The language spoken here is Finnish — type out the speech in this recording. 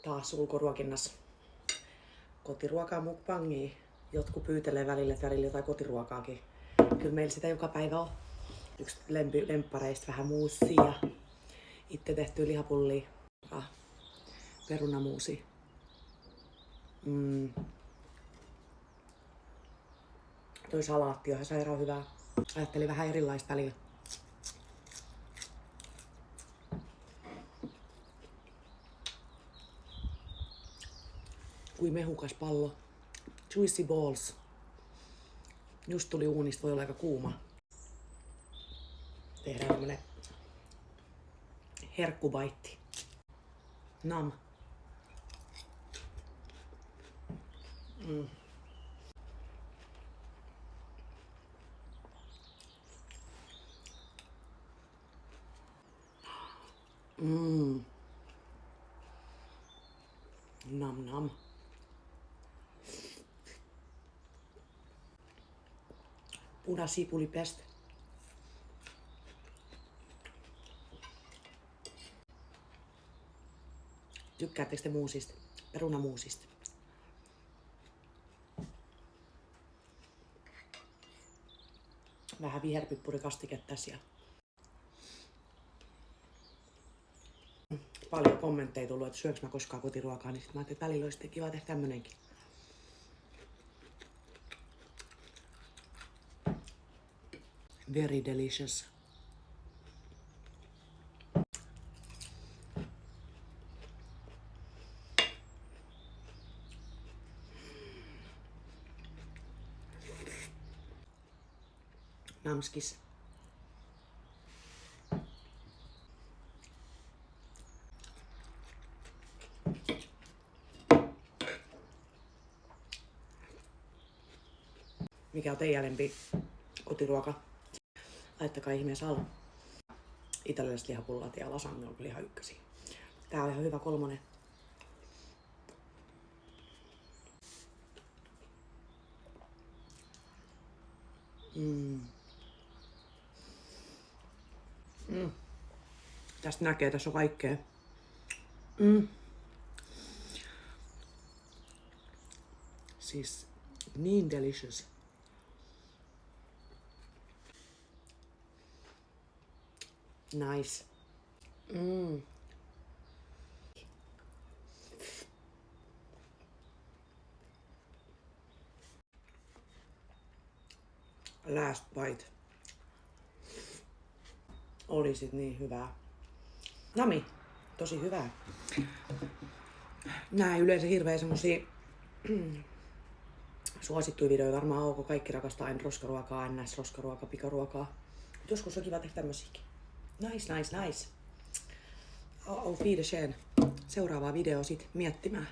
taas ulkoruokinnassa. Kotiruokaa mukbangia. Jotkut pyytelee välillä jotain kotiruokaakin. Kyllä meillä sitä joka päivä on. Yksi lemppareista vähän muusia. Itse tehtyä lihapullia. Perunamuusi. Toi salaatti on ihan sairaan hyvää. Ajattelin vähän erilaista välillä. Kui mehukas pallo. Juicy balls. Just tuli uunista, voi olla aika kuuma. Tehdään tämmönen herkkubaitti. Nam. Nam nam. Punasipulipestä. Tykkäättekö te muusista? Perunamuusista. Vähän viherpippurikastiketta siellä. Paljon kommentteja tullut, että syöks mä koskaan kotiruokaa, niin sit mä ajattelin, että välillä olisi kiva tehdä tämmönenkin. Very delicious. Namskis. Mikä on teidän lempi kotiruoka? Laittakaa ihmeessä alla. Italialaiset lihapullat ja lasagne on kyllä ihan ykkösiä. Tää on ihan hyvä kolmonen. Tästä näkee, tässä on kaikkea. Siis niin delicious. Nice. Last bite. Oli sit niin hyvää. Nami, tosi hyvää. Nää yleensä hirveä semmosia suosittuja videoja varmaan on, kun kaikki rakastaa aina roskaruokaa, NS-roskaruokaa, pikaruokaa. Joskus on kiva tehdä tämmösiäkin. Nice. Auf Wiedersehen. Seuraavaa videoa sit miettimään.